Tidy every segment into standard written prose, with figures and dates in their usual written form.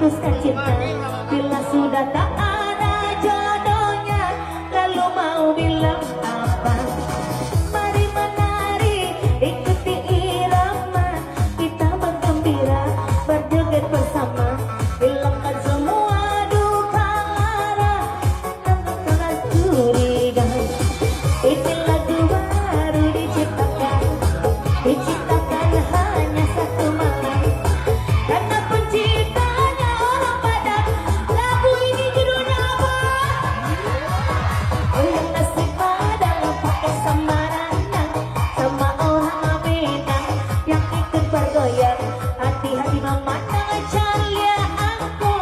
memutuskan cinta. Bila sudah tak ada jodohnya, lalu mau bilang apa? Mari menari, ikuti irama, kita bergembira, berjoget bersama. Hilangkan semua duka lara, tanpa curiga. Ini lagu baru diciptakan hanya satu malam, karena penciptanya orang Padang. Lagu ini judulnya apa? Oh, yang nasib Padang pakai samaranang sama orang Minang yang ikut bergoyang. Hati-hati mama jangan ceria aku,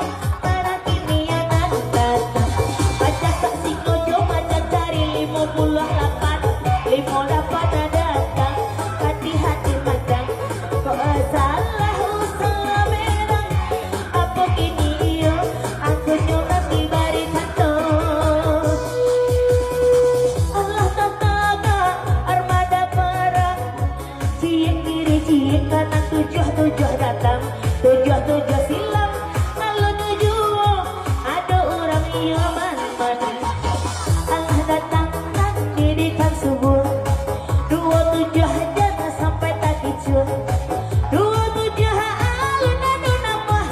para kini yang datang. Baca saksi kojo, baca cari 58 datang. Hati-hati madang, kok salah usaha merang. Apa kini iyo, aku nyurat di bari kantor. Allah tataga armada perang, ciek kiri ciek kanan, tujuh datang, tujuh silam. Kalau tujuh ada orang iyo mana. Allah datang dirikan subuh, 27 jangan sampai tak kicur. 27 alun-alun apa,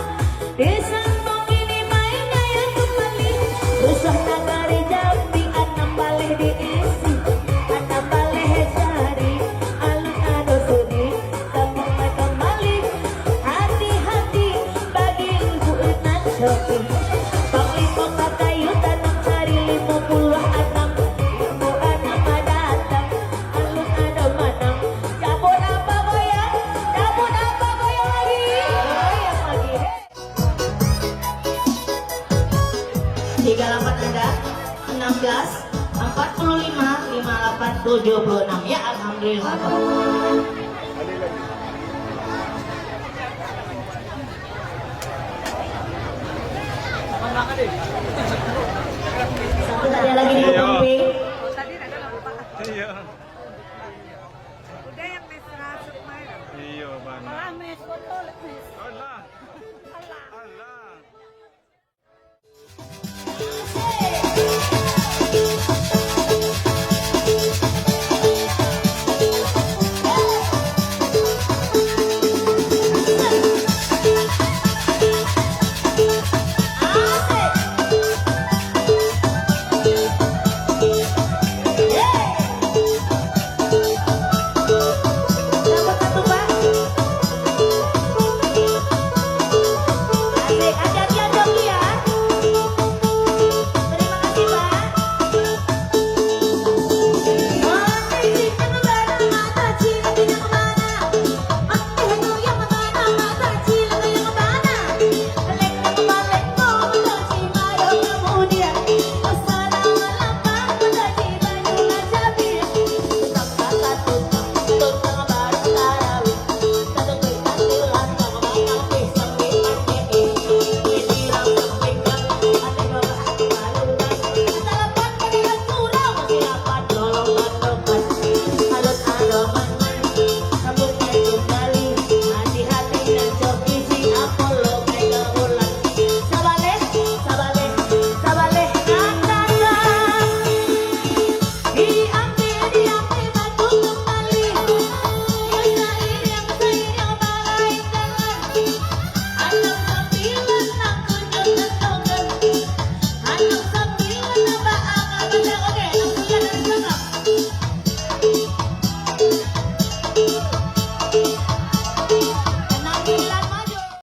desa Sembong ini mainnya yang kembali. Rusuh nagari Jambi, 6 baleh diisi, 6 baleh cari, alun-alun sudi, kampung kembali. Hati-hati bagi ibu Enan Shopping. Panglima Kakayu tanam cari 56, ibu Anam datang, alun-alun manang. Cabut apa goyang? Cabut apa goyang lagi? Goyang lagi. 38 Anda, 16, 45, 58, 76. Ya alhamdulillah. Satu tadi lagi di kuping. Iya. Udah yang mes rasuk main. Iya, benar. Malah mes botol mes. Allah. Allah. Allah. Dapat satu Pak. Asik, hati-hati adem ya. Terima kasih Pak. Mati kemana mata cila yang kemana? Mati itu yang kemana mata cila yang kemana? Lek balik mau menuju mayo kemudian. Usara lapang menuju Banyumas Jambi. Sampai satu tutang baru tarawih. Satu kuitan tulang sama bakal pisang dipakai. Ini langsung pinggang ada babak maluran. Salapan kalian surau masih dapat tolong bantukan. Alun-alun sambutnya kembali. Hati-hati dan coki si Apollo mega ulang. Sabaleh ngatakan diambil batu kembali. Yang balai jalan. Anak sambilan nak kunjung tentokan. Anak sambilan nambah akal benda. Oke, langsung dari belakang.